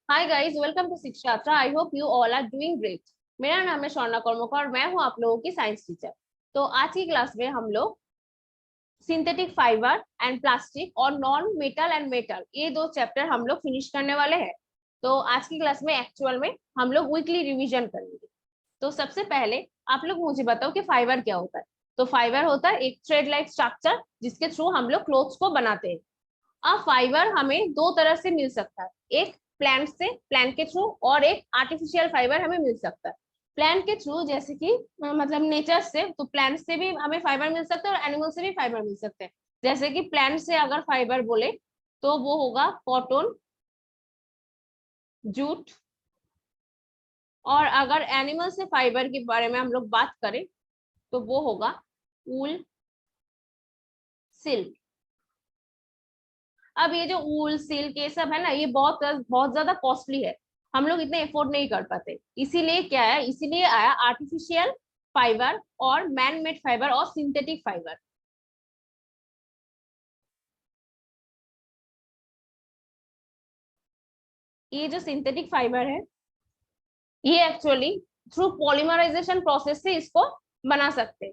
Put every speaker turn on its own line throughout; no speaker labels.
Hi guys, welcome to Shiksha Yatra. I hope you all are doing great. मेरा नाम है शौर्णा कर्मकर और मैं हूं आप लोगों की साइंस टीचर। तो आज की क्लास में हम लोग सिंथेटिक फाइबर एंड प्लास्टिक और नॉन मेटल एंड मेटल ये दो चैप्टर हम लोग फिनिश करने वाले हैं। तो आज की क्लास में एक्चुअल में हम लोग वीकली रिविजन करेंगे। तो सबसे पहले आप लोग मुझे बताओ कि फाइबर क्या होता है। तो फाइबर होता है एक थ्रेड लाइक स्ट्रक्चर जिसके थ्रू हम लोग क्लोथ्स को बनाते हैं। अब फाइबर हमें दो तरह से मिल सकता है, एक प्लांट से, प्लांट के थ्रू, और एक आर्टिफिशियल फाइबर हमें मिल सकता है। प्लांट के थ्रू जैसे कि मतलब नेचर से, तो प्लांट से भी हमें फाइबर मिल सकता है और एनिमल से भी फाइबर मिल सकते हैं। जैसे कि प्लांट से अगर फाइबर बोले तो वो होगा कॉटन, जूट। और अगर एनिमल से फाइबर के बारे में हम लोग बात करें तो वो होगा वूल, सिल्क। अब ये जो वूल, सिल्क ये सब है ना, ये बहुत बहुत ज्यादा कॉस्टली है, हम लोग इतने अफोर्ड नहीं कर पाते। इसीलिए क्या है, इसीलिए आया आर्टिफिशियल फाइबर और मैन मेड फाइबर और सिंथेटिक फाइबर। ये जो सिंथेटिक फाइबर है ये एक्चुअली थ्रू पॉलीमराइजेशन प्रोसेस से इसको बना सकते हैं।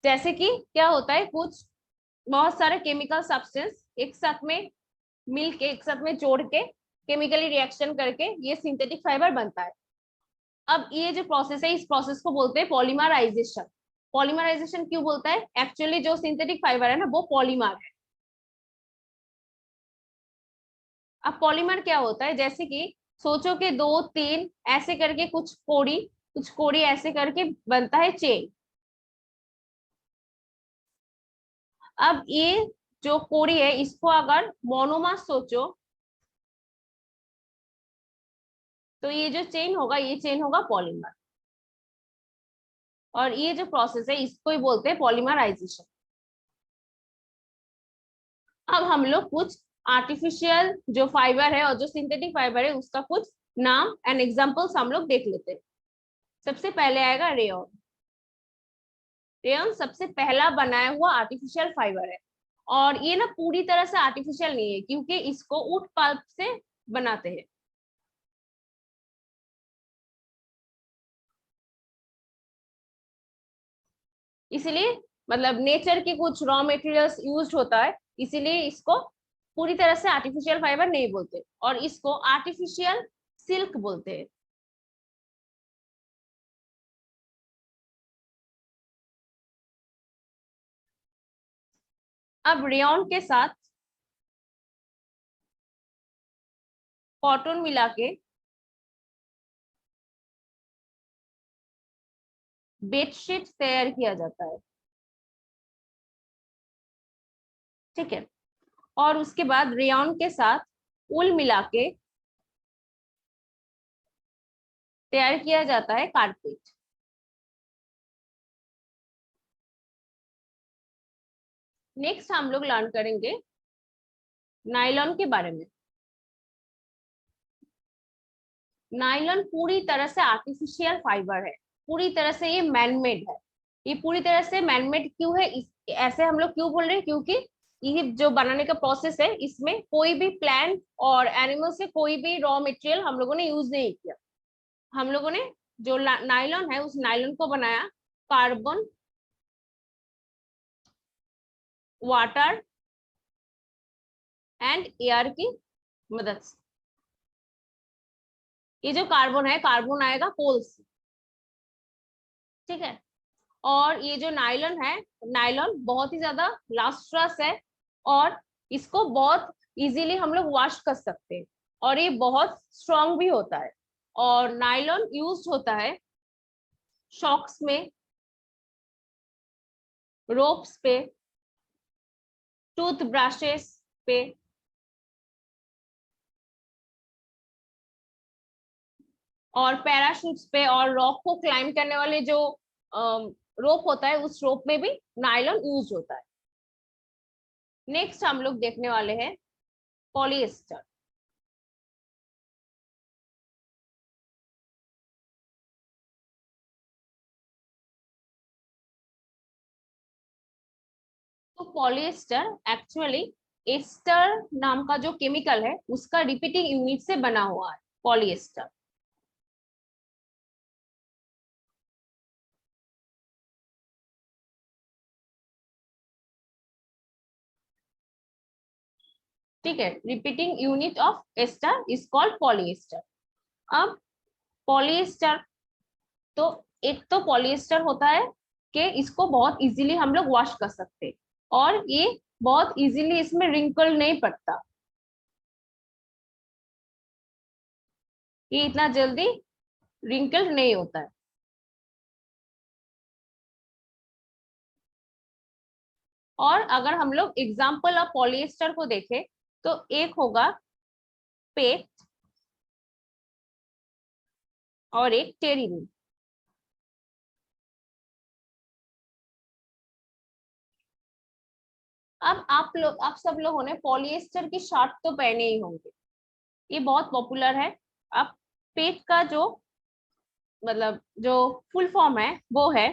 जैसे कि क्या होता है, कुछ बहुत सारे केमिकल सब्सटेंस एक साथ में मिल के, एक साथ में जोड़ के, केमिकली रिएक्शन करके ये सिंथेटिक फाइबर बनता है। अब ये जो प्रोसेस है इस प्रोसेस को बोलते हैं पॉलीमराइजेशन। पॉलीमराइजेशन क्यों बोलता है, एक्चुअली जो सिंथेटिक फाइबर है ना वो पॉलीमर है। अब पॉलीमर क्या होता है, जैसे कि सोचो कि दो तीन ऐसे करके कुछ कोड़ी ऐसे करके बनता है चेन। अब ये जो कोड़ी है इसको अगर मोनोमर सोचो तो ये जो चेन होगा ये चेन होगा पॉलीमर। और ये जो प्रोसेस है इसको ही बोलते हैं पॉलीमराइजेशन। अब हम लोग कुछ आर्टिफिशियल जो फाइबर है और जो सिंथेटिक फाइबर है उसका कुछ नाम एंड एग्जांपल्स हम लोग देख लेते हैं। सबसे पहले आएगा रेयन। रेयन सबसे पहला बनाया हुआ आर्टिफिशियल फाइबर है। और ये ना पूरी तरह से आर्टिफिशियल नहीं है क्योंकि इसको ऊट पल्प से बनाते हैं। इसलिए मतलब नेचर के कुछ रॉ मटेरियल्स यूज होता है, इसीलिए इसको पूरी तरह से आर्टिफिशियल फाइबर नहीं बोलते और इसको आर्टिफिशियल सिल्क बोलते हैं। अब रेयन के साथ कॉटन मिला के बेडशीट तैयार किया जाता है। ठीक है। और उसके बाद रेयन के साथ उल मिला के तैयार किया जाता है कारपेट। नेक्स्ट हम लोग लर्न करेंगे नायलॉन के बारे में। नायलॉन पूरी तरह से आर्टिफिशियल फाइबर है, पूरी तरह से ये मैनमेड है। ये पूरी तरह से मैनमेड क्यों है, ऐसे हम लोग क्यों बोल रहे हैं, क्योंकि ये जो बनाने का प्रोसेस है इसमें कोई भी प्लांट और एनिमल से कोई भी रॉ मटेरियल हम लोगों ने यूज नहीं किया। हम लोगों ने जो नायलॉन है उस नायलॉन को बनाया कार्बन, वाटर एंड एयर की मदद से। ये जो कार्बन है, कार्बन आएगा कोल से। ठीक है। और ये जो नायलॉन है, नायलॉन बहुत ही ज्यादा लास्ट्रस है और इसको बहुत इजीली हम लोग वॉश कर सकते हैं और ये बहुत स्ट्रॉन्ग भी होता है। और नायलॉन यूज होता है शॉक्स में, रोप्स पे, टूथ ब्रशेस पे, और पैराशूट्स पे, और रॉक को क्लाइंब करने वाले जो रोप होता है उस रोप में भी नायलॉन यूज होता है। नेक्स्ट हम लोग देखने वाले हैं पॉलिएस्टर। तो पॉलिएस्टर एक्चुअली एस्टर नाम का जो केमिकल है उसका रिपीटिंग यूनिट से बना हुआ है। पॉलिएस्टर। ठीक है, repeating unit of ester is called polyester. अब पॉलिएस्टर, तो एक तो पॉलिएस्टर होता है कि इसको बहुत इजीली हम लोग वॉश कर सकते हैं और ये बहुत इजीली इसमें रिंकल नहीं पड़ता, ये इतना जल्दी रिंकल नहीं होता है। और अगर हम लोग एग्जाम्पल ऑफ पॉलिएस्टर को देखें तो एक होगा पेट और एक टेरिन। अब आप सब लोगों ने पॉलिएस्टर की शर्ट तो पहने ही होंगे, ये बहुत पॉपुलर है। अब पेट का जो मतलब जो फुल फॉर्म है वो है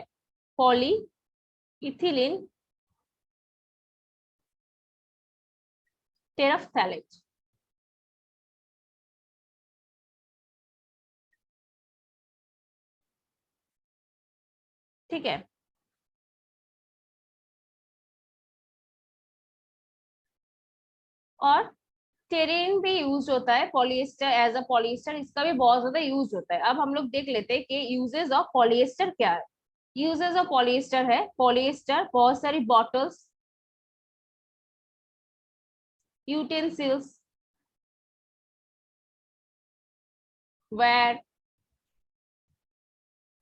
पॉली इथिलीन टेराफ्थैलेट। ठीक है, और टेरेन भी यूज होता है पॉलिएस्टर एज अ पॉलिएस्टर, इसका भी बहुत ज्यादा यूज होता है। अब हम लोग देख लेते हैं कि यूजेस ऑफ पॉलिएस्टर क्या है। यूजेस ऑफ पॉलिएस्टर है, पॉलिएस्टर बहुत सारी बॉटल्स, यूटेंसिल्स, वेयर,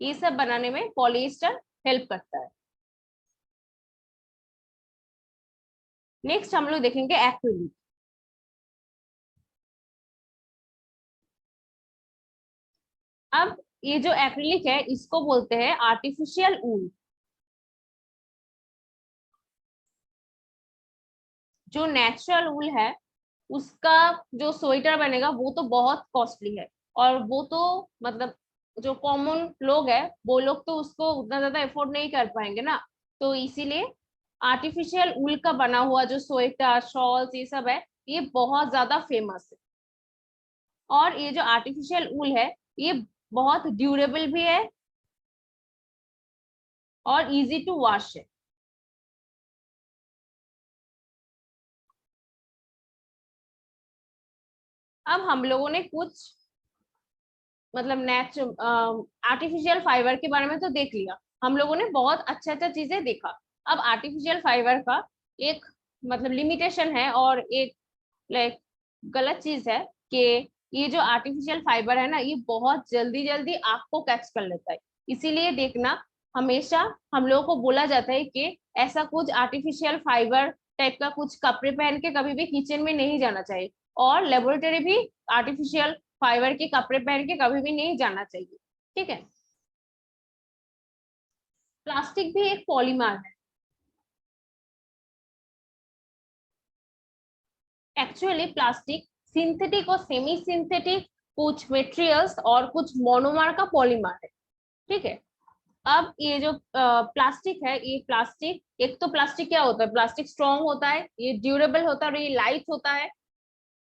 ये सब बनाने में पॉलिएस्टर हेल्प करता है। नेक्स्ट हम लोग देखेंगे एक्रिलिक। अब ये जो एक्रिलिक है इसको बोलते हैं आर्टिफिशियल ऊल। जो नेचुरल ऊल है उसका जो स्वेटर बनेगा वो तो बहुत कॉस्टली है, और वो तो मतलब जो कॉमन लोग है वो लोग तो उसको उतना ज्यादा अफोर्ड नहीं कर पाएंगे ना, तो इसीलिए आर्टिफिशियल ऊल का बना हुआ जो स्वेटर शॉल्स ये सब है ये बहुत ज्यादा फेमस है। और ये जो आर्टिफिशियल ऊल है ये बहुत ड्यूरेबल भी है और इजी टू वॉश है। अब हम लोगों ने कुछ मतलब नेचुरल आर्टिफिशियल फाइबर के बारे में तो देख लिया, हम लोगों ने बहुत अच्छा अच्छा चीजें देखा। अब आर्टिफिशियल फाइबर का एक मतलब लिमिटेशन है और एक लाइक गलत चीज है कि ये जो आर्टिफिशियल फाइबर है ना ये बहुत जल्दी जल्दी आंख को कैच कर लेता है। इसीलिए देखना, हमेशा हम लोगों को बोला जाता है कि ऐसा कुछ आर्टिफिशियल फाइबर टाइप का कुछ कपड़े पहन के कभी भी किचन में नहीं जाना चाहिए, और लेबोरेटरी भी आर्टिफिशियल फाइबर के कपड़े पहन के कभी भी नहीं जाना चाहिए। ठीक है, प्लास्टिक भी एक पॉलीमर है। एक्चुअली प्लास्टिक सिंथेटिक और सेमी सिंथेटिक कुछ मटेरियल्स और कुछ मोनोमर का पॉलीमर है। ठीक है, अब ये जो प्लास्टिक है, ये प्लास्टिक एक तो प्लास्टिक क्या होता है, प्लास्टिक स्ट्रॉन्ग होता है, ये ड्यूरेबल होता है और ये लाइट होता है।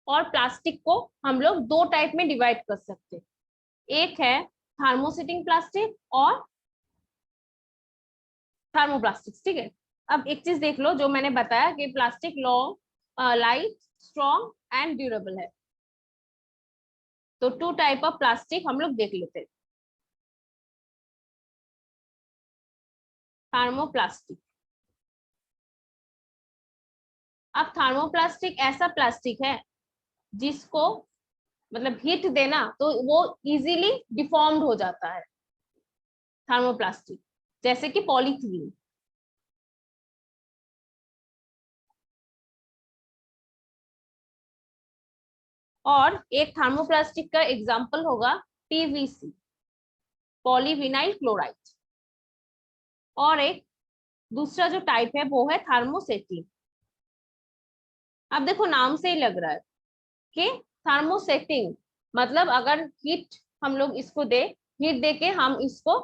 और प्लास्टिक को हम लोग दो टाइप में डिवाइड कर सकते हैं, एक है थर्मोसेटिंग प्लास्टिक और थर्मोप्लास्टिक्स। ठीक है, अब एक चीज देख लो जो मैंने बताया कि plastic long light strong and durable है, तो टू टाइप ऑफ प्लास्टिक हम लोग देख लेते हैं। थर्मोप्लास्टिक, अब थर्मोप्लास्टिक ऐसा प्लास्टिक है जिसको मतलब हीट देना तो वो इजीली डिफॉर्म्ड हो जाता है, थर्मोप्लास्टिक, जैसे कि पॉलीथीन। और एक थर्मोप्लास्टिक का एग्जांपल होगा पीवीसी, पॉलीविनाइल क्लोराइड। और एक दूसरा जो टाइप है वो है थर्मोसेटिंग। अब देखो नाम से ही लग रहा है कि थर्मोसेटिंग मतलब अगर हीट हम लोग इसको दे, हीट दे के हम इसको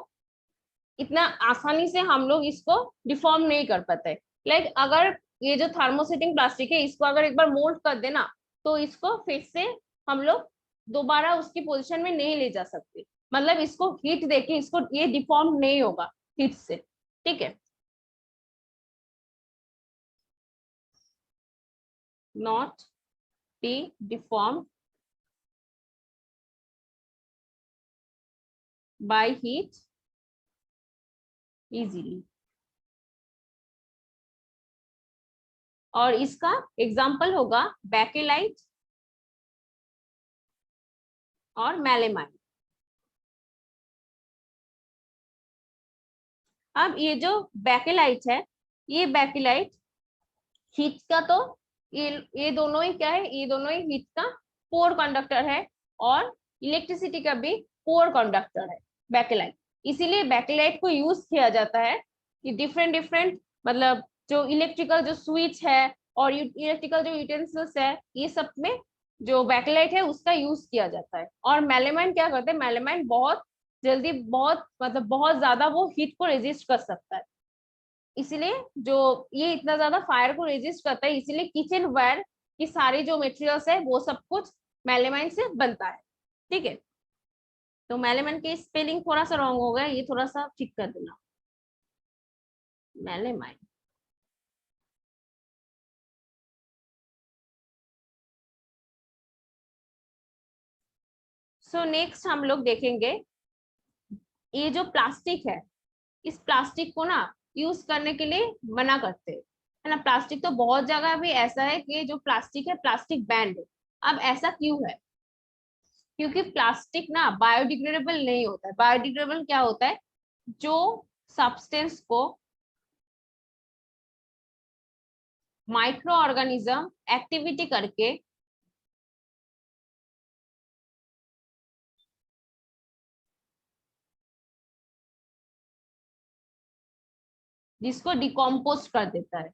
इतना आसानी से हम लोग इसको डिफॉर्म नहीं कर पाते। लाइक अगर ये जो थर्मोसेटिंग प्लास्टिक है इसको अगर एक बार मोल्ड कर देना तो इसको फिर से हम लोग दोबारा उसकी पोजीशन में नहीं ले जा सकते, मतलब इसको हीट देके इसको ये डिफॉर्म नहीं होगा हीट से, ठीक है। Not be deform by heat easily. और इसका एग्जाम्पल होगा बेकेलाइट और मेलेमाइन। अब ये जो बेकेलाइट है, ये बेकेलाइट हीट का तो ये दोनों ही क्या है, ये दोनों ही हीट का पोर कंडक्टर है और इलेक्ट्रिसिटी का भी पोर कंडक्टर है बेकेलाइट। इसीलिए बेकेलाइट को यूज किया जाता है कि डिफरेंट डिफरेंट मतलब जो इलेक्ट्रिकल जो स्विच है और इलेक्ट्रिकल जो यूटेंसिल्स है ये सब में जो बैकलाइट है उसका यूज किया जाता है। और मेलेमाइन क्या करते हैं, मेलेमाइन बहुत जल्दी बहुत मतलब बहुत ज्यादा वो हीट को रेजिस्ट कर सकता है, इसीलिए जो ये इतना ज्यादा फायर को रेजिस्ट करता है, इसीलिए किचन वेयर की सारी जो मटेरियल्स है वो सब कुछ मेलेमाइन से बनता है, ठीक है। तो मेलेमाइन की स्पेलिंग थोड़ा सा रॉन्ग हो गया, ये थोड़ा सा ठीक कर देना, मेलेमाइन। सो नेक्स्ट हम लोग देखेंगे ये जो प्लास्टिक है, इस प्लास्टिक को ना यूज करने के लिए मना करते हैं, है ना। प्लास्टिक तो बहुत जगह भी ऐसा है कि जो प्लास्टिक है प्लास्टिक बैंड है। अब ऐसा क्यों है, क्योंकि प्लास्टिक ना बायोडिग्रेडेबल नहीं होता है। बायोडिग्रेडेबल क्या होता है, जो सब्सटेंस को माइक्रो ऑर्गेनिज्म एक्टिविटी करके जिसको डिकम्पोज कर देता है,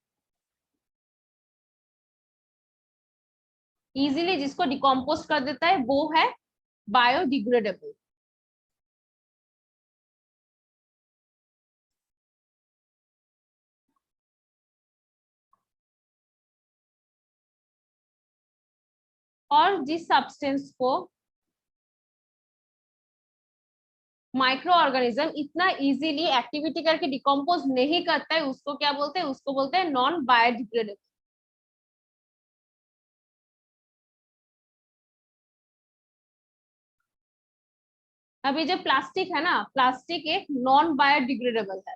इजीली जिसको डिकम्पोज कर देता है वो है बायोडिग्रेडेबल। और जिस सब्सटेंस को माइक्रो ऑर्गेनिज्म इतना इजीली एक्टिविटी करके डिकम्पोज नहीं करता है उसको क्या बोलते हैं, उसको बोलते हैं नॉन बायोडिग्रेडेबल। अभी जो प्लास्टिक है ना, प्लास्टिक एक नॉन बायोडिग्रेडेबल है,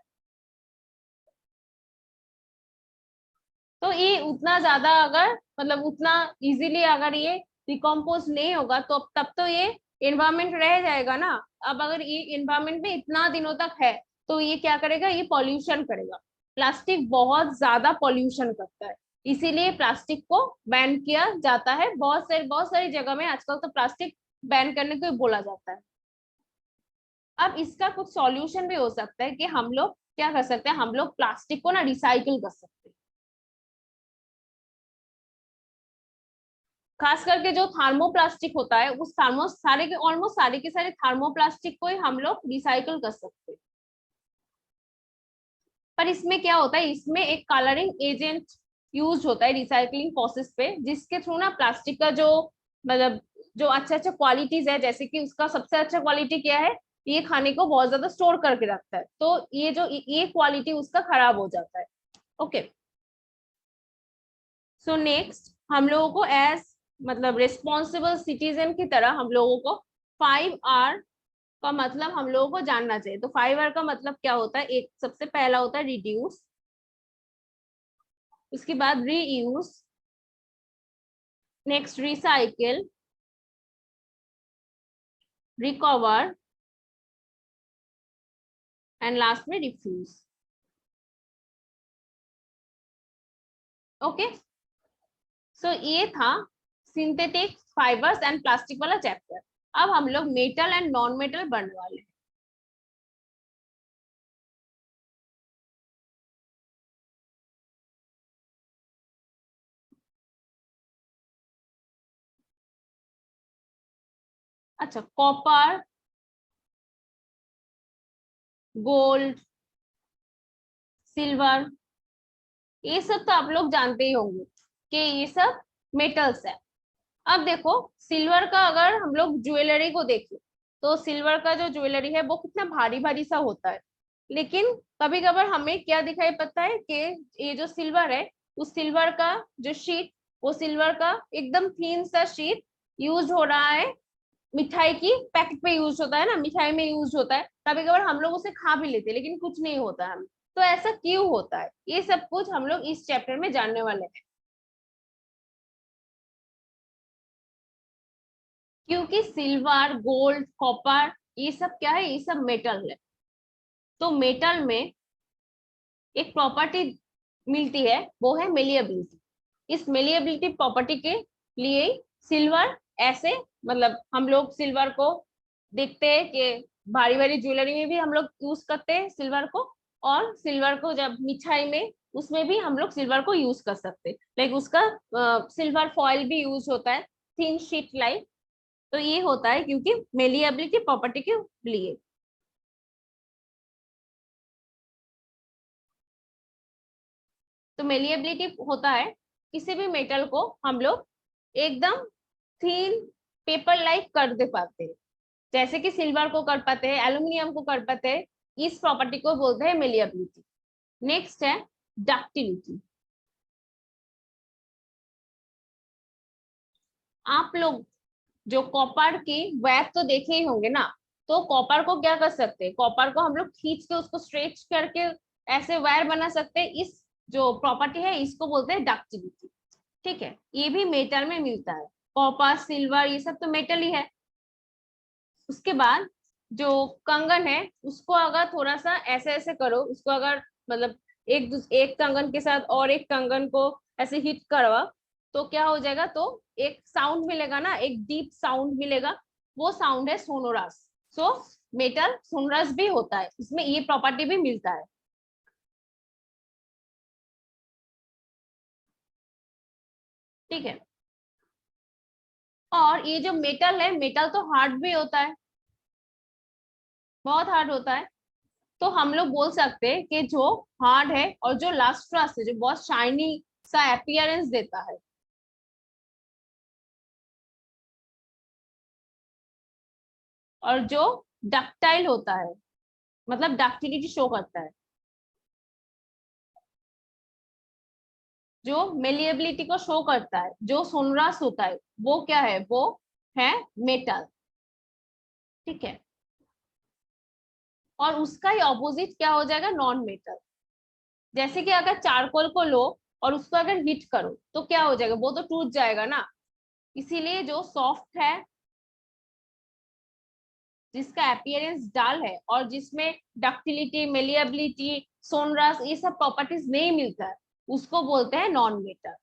तो ये उतना ज्यादा अगर मतलब उतना इजीली अगर ये डिकम्पोज नहीं होगा तो तब तो ये एनवायरमेंट रह जाएगा ना। अब अगर ये एनवायरमेंट में इतना दिनों तक है तो ये क्या करेगा, ये पॉल्यूशन करेगा। प्लास्टिक बहुत ज्यादा पॉल्यूशन करता है, इसीलिए प्लास्टिक को बैन किया जाता है। बहुत सारी जगह में आजकल तो प्लास्टिक बैन करने को ही बोला जाता है। अब इसका कुछ सॉल्यूशन भी हो सकता है कि हम लोग क्या कर सकते हैं, हम लोग प्लास्टिक को ना रिसाइकिल कर सकते हैं। खास करके जो थर्मोप्लास्टिक होता है उस थर्मो सारे के ऑलमोस्ट सारे के सारे थर्मोप्लास्टिक को ही हम लोग रिसाइकिल कर सकते हैं। पर इसमें क्या होता है, इसमें एक कलरिंग एजेंट यूज होता है रिसाइकलिंग प्रोसेस पे, जिसके थ्रू ना प्लास्टिक का जो मतलब जो अच्छा अच्छा क्वालिटीज है, जैसे कि उसका सबसे अच्छा क्वालिटी क्या है, ये खाने को बहुत ज्यादा स्टोर करके रखता है, तो ये जो ये क्वालिटी उसका खराब हो जाता है। ओके, सो नेक्स्ट हम लोगों को एज मतलब रिस्पॉन्सिबल सिटीजन की तरह हम लोगों को 5R का मतलब हम लोगों को जानना चाहिए। तो 5R का मतलब क्या होता है, एक सबसे पहला होता है रिड्यूस, उसके बाद reuse, next recycle, recover and last में डिफ्यूज। ओके, सो ये था सिंथेटिक फाइबर्स एंड प्लास्टिक वाला चैप्टर। अब हम लोग मेटल एंड नॉन मेटल बनने वाले हैं। अच्छा, कॉपर, गोल्ड, सिल्वर, ये सब तो आप लोग जानते ही होंगे कि ये सब मेटल्स है। अब देखो सिल्वर का अगर हम लोग ज्वेलरी को देखें तो सिल्वर का जो ज्वेलरी है वो कितना भारी भारी सा होता है, लेकिन कभी कभार हमें क्या दिखाई पड़ता है कि ये जो सिल्वर है उस सिल्वर का जो शीट, वो सिल्वर का एकदम थीन सा शीट यूज हो रहा है, मिठाई की पैकेट पे यूज होता है ना, मिठाई में यूज होता है, कभी कभार हम लोग उसे खा भी लेते हैं लेकिन कुछ नहीं होता है हमें। तो ऐसा क्यों होता है, ये सब कुछ हम लोग इस चैप्टर में जानने वाले हैं। क्योंकि सिल्वर गोल्ड कॉपर ये सब क्या है, ये सब मेटल है। तो मेटल में एक प्रॉपर्टी मिलती है, वो है मेलिएबिलिटी। इस मेलिएबिलिटी प्रॉपर्टी के लिए सिल्वर ऐसे, मतलब हम लोग सिल्वर को देखते हैं कि भारी भारी ज्वेलरी में भी हम लोग यूज करते हैं सिल्वर को, और सिल्वर को जब मिठाई में उसमें भी हम लोग सिल्वर को यूज कर सकते हैं, लाइक उसका सिल्वर फॉइल भी यूज होता है, थिन शीट लाइक। तो ये होता है क्योंकि मेलिएबिलिटी प्रॉपर्टी के लिए। तो मेलिएबिलिटी होता है किसी भी मेटल को हम लोग एकदम थीन पेपर लाइक कर दे पाते हैं, जैसे कि सिल्वर को कर पाते हैं, एल्यूमिनियम को कर पाते हैं। इस प्रॉपर्टी को बोलते हैं मेलिएबिलिटी। नेक्स्ट है डक्टिलिटी। आप लोग जो कॉपर की वेब तो देखे ही होंगे ना, तो कॉपर को क्या कर सकते हैं, कॉपर को हम लोग खींच के उसको स्ट्रेच करके ऐसे वायर बना सकते हैं। इस जो प्रॉपर्टी है इसको बोलते हैं डक्टिलिटी। ठीक है, ये भी मेटल में मिलता है, कॉपर सिल्वर ये सब तो मेटल ही है। उसके बाद जो कंगन है उसको अगर थोड़ा सा ऐसे ऐसे करो, उसको अगर मतलब एक कंगन के साथ और एक कंगन को ऐसे हिट करवा, तो क्या हो जाएगा, तो एक साउंड मिलेगा ना, एक डीप साउंड मिलेगा, वो साउंड है सोनोरस। सो मेटल सोनोरस भी होता है, इसमें ये प्रॉपर्टी भी मिलता है। ठीक है, और ये जो मेटल है, मेटल तो हार्ड भी होता है, बहुत हार्ड होता है। तो हम लोग बोल सकते हैं कि जो हार्ड है और जो लस्ट्रस है, जो बहुत शाइनी सा अपीयरेंस देता है, और जो डक्टाइल होता है, मतलब डक्टिलिटी शो करता है, जो मेलिएबिलिटी को शो करता है, जो सोनरास होता है, वो क्या है, वो है मेटल। ठीक है, और उसका ही ऑपोजिट क्या हो जाएगा, नॉन मेटल। जैसे कि अगर चारकोल को लो और उसको अगर हीट करो तो क्या हो जाएगा, वो तो टूट जाएगा ना। इसीलिए जो सॉफ्ट है, जिसका अपीयरेंस डाल है और जिसमें डक्टिलिटी मेलिएबिलिटी सोनरस ये सब प्रॉपर्टीज नहीं मिलता है, उसको बोलते हैं नॉन मेटल।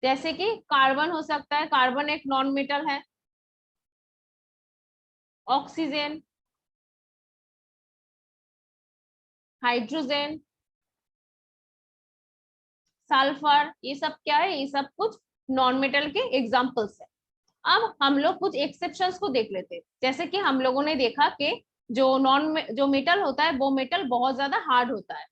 जैसे कि कार्बन हो सकता है, कार्बन एक नॉन मेटल है। ऑक्सीजन, हाइड्रोजन, सल्फर ये सब क्या है, ये सब कुछ नॉन मेटल के एग्जाम्पल्स है। अब हम लोग कुछ एक्सेप्शंस को देख लेते हैं। जैसे कि हम लोगों ने देखा कि जो मेटल होता है वो मेटल बहुत ज्यादा हार्ड होता है,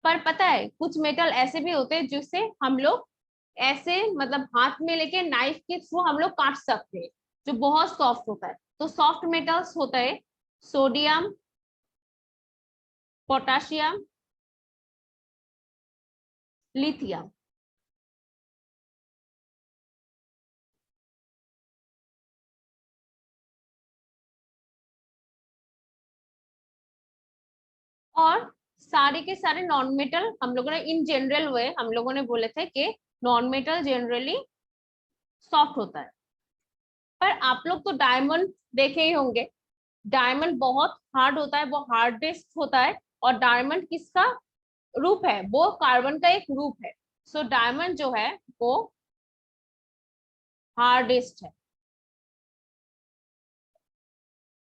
पर पता है कुछ मेटल ऐसे भी होते हैं जिससे हम लोग ऐसे मतलब हाथ में लेके नाइफ के थ्रू हम लोग काट सकते हैं, जो बहुत सॉफ्ट होता है। तो सॉफ्ट मेटल्स होता है सोडियम, पोटाशियम, लिथियम। और सारे के सारे नॉन मेटल हम लोगों ने इन जनरल वे हम लोगों ने बोले थे कि नॉन मेटल जनरली सॉफ्ट होता है। पर आप लोग तो डायमंड देखे ही होंगे, डायमंड बहुत हार्ड होता है, वो हार्डेस्ट होता है। और डायमंड किसका रूप है, वो कार्बन का एक रूप है। सो डायमंड जो है वो हार्डेस्ट है,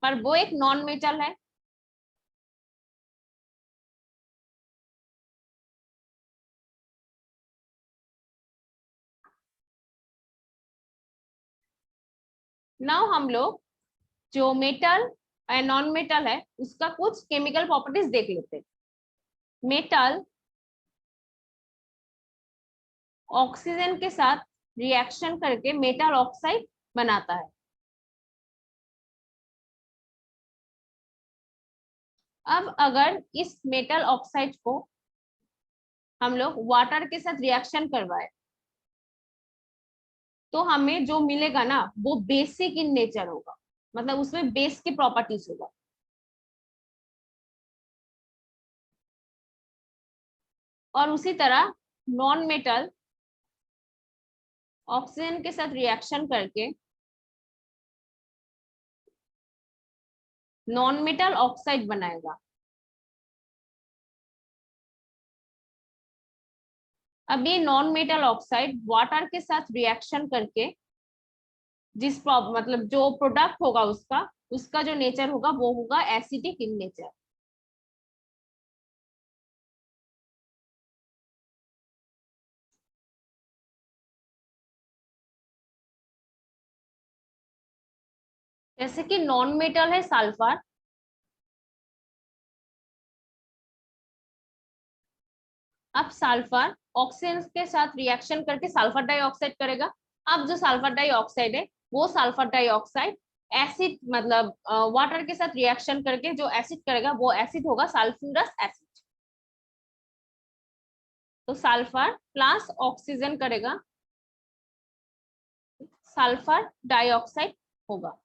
पर वो एक नॉन मेटल है। नाउ हम लोग जो मेटल एंड नॉन मेटल है उसका कुछ केमिकल प्रॉपर्टीज देख लेते हैं। मेटल ऑक्सीजन के साथ रिएक्शन करके मेटल ऑक्साइड बनाता है। अब अगर इस मेटल ऑक्साइड को हम लोग वाटर के साथ रिएक्शन करवाए तो हमें जो मिलेगा ना वो बेसिक इन नेचर होगा, मतलब उसमें बेस की प्रॉपर्टीज होगा। और उसी तरह नॉन मेटल ऑक्सीजन के साथ रिएक्शन करके नॉन मेटल ऑक्साइड बनाएगा। अब ये नॉन मेटल ऑक्साइड वाटर के साथ रिएक्शन करके मतलब जो प्रोडक्ट होगा उसका उसका जो नेचर होगा वो होगा एसिडिक इन नेचर। जैसे कि नॉन मेटल है सल्फर, अब सल्फर ऑक्सीजन के साथ रिएक्शन करके सल्फर डाइऑक्साइड करेगा। अब जो सल्फर डाइऑक्साइड है वो सल्फर डाइऑक्साइड एसिड मतलब वाटर के साथ रिएक्शन करके जो एसिड करेगा वो एसिड होगा सल्फ्यूरस एसिड। तो सल्फर प्लस ऑक्सीजन करेगा सल्फर डाइऑक्साइड होगा।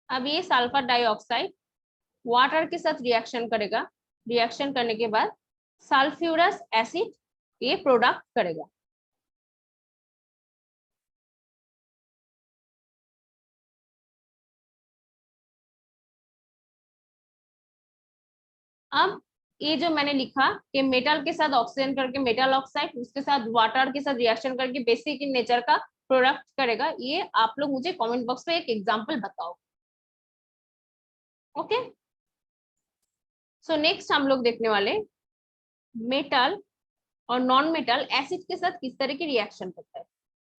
अब ये सल्फर डाइऑक्साइड वाटर के साथ रिएक्शन करेगा, रिएक्शन करने के बाद सल्फ्यूरस एसिड ये प्रोडक्ट करेगा। अब ये जो मैंने लिखा कि मेटल के साथ ऑक्सीजन करके मेटल ऑक्साइड उसके साथ वाटर के साथ रिएक्शन करके बेसिक इन नेचर का प्रोडक्ट करेगा, ये आप लोग मुझे कमेंट बॉक्स में एक एग्जांपल बताओ। ओके, सो नेक्स्ट हम लोग देखने वाले मेटल और नॉन मेटल एसिड के साथ किस तरह की रिएक्शन करता है।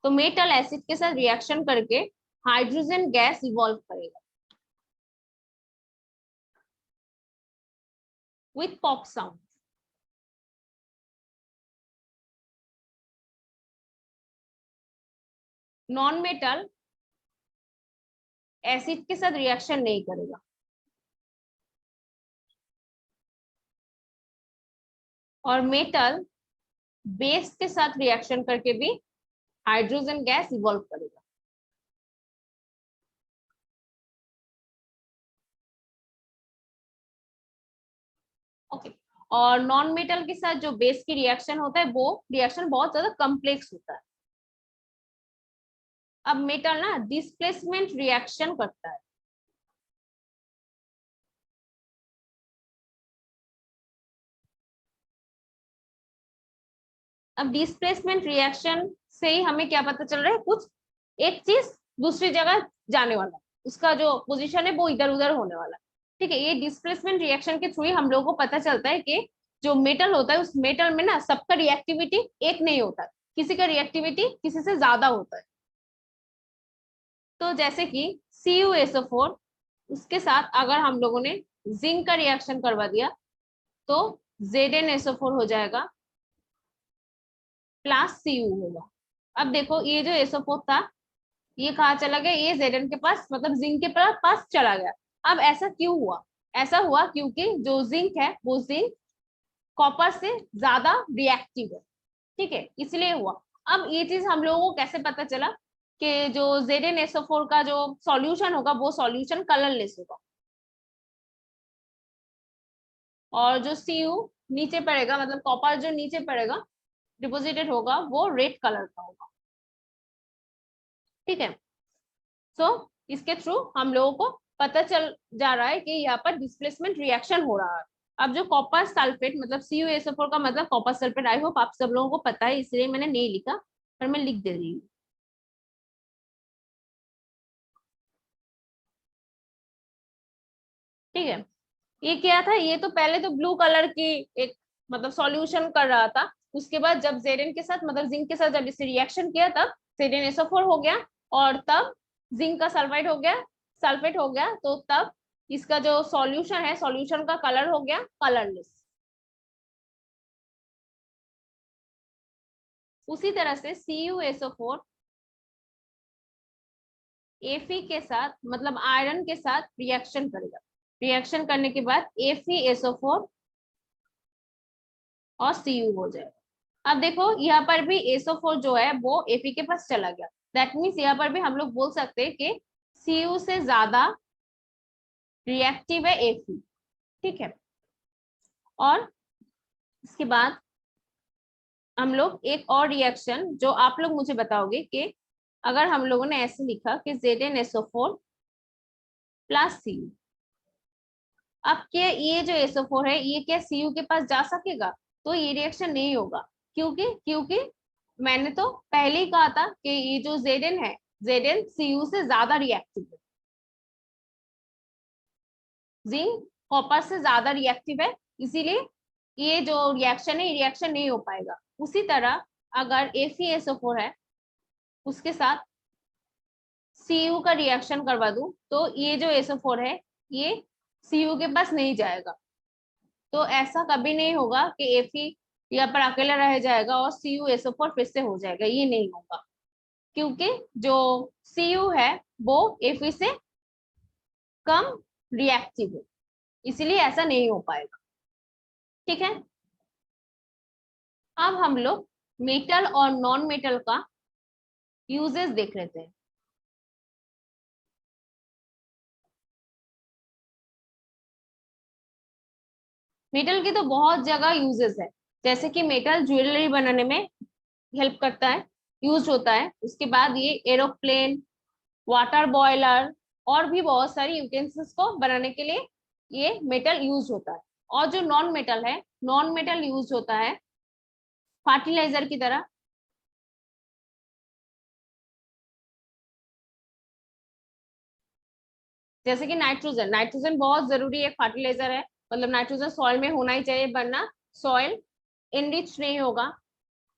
तो मेटल एसिड के साथ रिएक्शन करके हाइड्रोजन गैस इवॉल्व करेगा with pop sound. Non metal acid के साथ रिएक्शन नहीं करेगा, और मेटल बेस के साथ रिएक्शन करके भी हाइड्रोजन गैस इवॉल्व करेगा। ओके, और नॉन मेटल के साथ जो बेस की रिएक्शन होता है वो रिएक्शन बहुत ज्यादा कॉम्प्लेक्स होता है। अब मेटल ना डिस्प्लेसमेंट रिएक्शन करता है। अब डिस्प्लेसमेंट रिएक्शन से ही हमें क्या पता चल रहा है, कुछ एक चीज दूसरी जगह जाने वाला, उसका जो पोजीशन है वो इधर उधर होने वाला। ठीक है, ये डिस्प्लेसमेंट रिएक्शन के थ्रू हम लोगों को पता चलता है कि जो मेटल होता है उस मेटल में ना सबका रिएक्टिविटी एक नहीं होता, किसी का रिएक्टिविटी किसी से ज्यादा होता है। तो जैसे कि CuSO4 उसके साथ अगर हम लोगों ने जिंक का रिएक्शन करवा दिया तो ZnSO4 हो जाएगा प्लस Cu होगा। अब देखो ये जो SO4 था ये कहाँ चला गया, ये Zn के पास मतलब जिंक के पास चला गया। अब ऐसा क्यों हुआ, ऐसा हुआ क्योंकि जो जिंक है वो जिंक कॉपर से ज्यादा रिएक्टिव है। ठीक है, इसलिए हुआ। अब ये चीज हम लोगों को कैसे पता चला कि जो ZnSO4 का जो सॉल्यूशन होगा वो सॉल्यूशन कलरलेस होगा, और जो Cu नीचे पड़ेगा मतलब कॉपर जो नीचे पड़ेगा डिपोजिटेड होगा वो रेड कलर का होगा। ठीक है, सो इसके थ्रू हम लोगों को पता चल जा रहा है कि यहाँ पर डिस्प्लेसमेंट रिएक्शन हो रहा है। अब जो कॉपर सल्फेट मतलब CuSO4 का मतलब कॉपर सल्फेट, आई होप आप सब लोगों को पता है इसलिए मैंने नहीं लिखा पर मैं लिख दे रही हूँ। ठीक है, ये क्या था, ये तो पहले तो ब्लू कलर की एक मतलब सॉल्यूशन कर रहा था, उसके बाद जब Zn के साथ मतलब जिंक के साथ जब इसे रिएक्शन किया तब ZnSO4 हो गया, और तब जिंक का सल्फाइड हो गया सल्फेट हो गया, तो तब इसका जो सॉल्यूशन है सॉल्यूशन का कलर हो गया कलरलेस। उसी तरह से CuSO4 Fe के साथ मतलब आयरन के साथ रिएक्शन करेगा। रिएक्शन करने के बाद FeSO4 और Cu हो जाएगा। अब देखो यहाँ पर भी SO4 जो है वो Fe के पास चला गया। दैट मीन्स यहाँ पर भी हम लोग बोल सकते हैं कि Cu से ज्यादा रिएक्टिव है Fe। ठीक है, और इसके बाद हम लोग एक और रिएक्शन जो आप लोग मुझे बताओगे कि अगर हम लोगों ने ऐसे लिखा कि ZnSO4 प्लस Cu, अब क्या ये जो SO4 है ये क्या Cu के पास जा सकेगा? तो ये रिएक्शन नहीं होगा। क्योंकि मैंने तो पहले ही कहा था कि ये जो Zn है, Zn Cu से ज्यादा रिएक्टिव है, जिंक कॉपर से ज्यादा रिएक्टिव है, इसीलिए ये जो रिएक्शन है ये रिएक्शन नहीं हो पाएगा। उसी तरह अगर FeSO4 है उसके साथ Cu का रिएक्शन करवा दूं तो ये जो SO4 है ये Cu के पास नहीं जाएगा। तो ऐसा कभी नहीं होगा कि Fe यहाँ पर अकेला रह जाएगा और CuSO4 फिर से हो जाएगा, ये नहीं होगा। क्योंकि जो Cu है वो Fe से कम रिएक्टिव है, इसीलिए ऐसा नहीं हो पाएगा। ठीक है, अब हम लोग मेटल और नॉन मेटल का यूजेस देख लेते हैं। मेटल के तो बहुत जगह यूजेस है, जैसे कि मेटल ज्वेलरी बनाने में हेल्प करता है, यूज होता है। उसके बाद ये एरोप्लेन, वाटर बॉयलर और भी बहुत सारी यूटेंसिल्स को बनाने के लिए ये मेटल यूज होता है। और जो नॉन मेटल है, नॉन मेटल यूज होता है फर्टिलाइजर की तरह, जैसे कि नाइट्रोजन। नाइट्रोजन बहुत जरूरी एक फर्टिलाइजर है, मतलब नाइट्रोजन सॉइल में होना ही चाहिए वरना सॉइल इनरिच नहीं होगा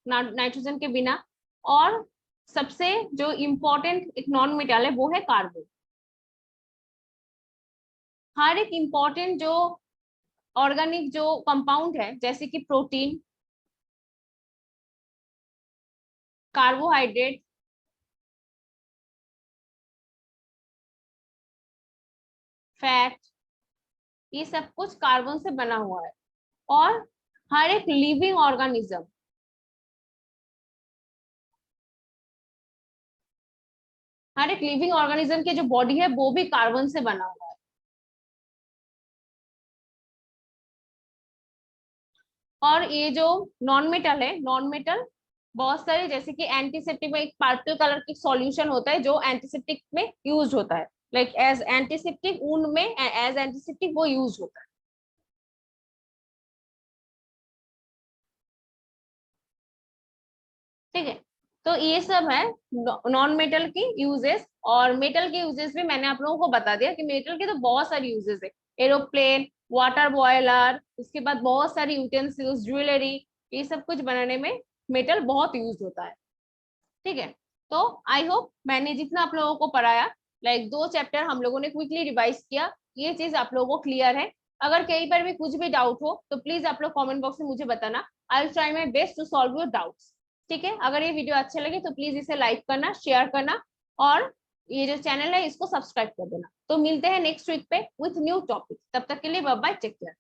नाइट्रोजन के बिना। और सबसे जो इम्पोर्टेंट एक नॉन मेटल है वो है कार्बन। हर एक इम्पोर्टेंट जो ऑर्गेनिक जो कंपाउंड है जैसे कि प्रोटीन, कार्बोहाइड्रेट, फैट, ये सब कुछ कार्बन से बना हुआ है। और हर एक लिविंग ऑर्गेनिज्म, हर एक लिविंग ऑर्गेनिज्म के जो बॉडी है वो भी कार्बन से बना हुआ है। और ये जो नॉन मेटल है, नॉन मेटल बहुत सारे जैसे कि एंटीसेप्टिक में एक पर्पल कलर की सॉल्यूशन होता है जो एंटीसेप्टिक में यूज होता है, लाइक एज एंटीसेप्टिक, ऊन में एज एंटीसेप्टिक वो यूज होता है। ठीक है, तो ये सब है नॉन मेटल की यूजेस। और मेटल के यूजेस भी मैंने आप लोगों को बता दिया कि मेटल के तो बहुत सारी यूजेस है, एरोप्लेन, वाटर बॉयलर, उसके बाद बहुत सारी यूटेंसिल्स, ज्वेलरी, ये सब कुछ बनाने में मेटल बहुत यूज होता है। ठीक है, तो आई होप मैंने जितना आप लोगों को पढ़ाया, लाइक 2 चैप्टर हम लोगों ने क्विकली रिवाइज किया, ये चीज आप लोगों को क्लियर है। अगर कहीं पर भी कुछ भी डाउट हो तो प्लीज आप लोग कमेंट बॉक्स में मुझे बताना, I will try my best to solve your doubts. ठीक है, अगर ये वीडियो अच्छे लगे तो प्लीज इसे लाइक करना, शेयर करना और ये जो चैनल है इसको सब्सक्राइब कर देना। तो मिलते हैं नेक्स्ट वीक पे विथ न्यू टॉपिक, तब तक के लिए बाय बाय, टेक केयर।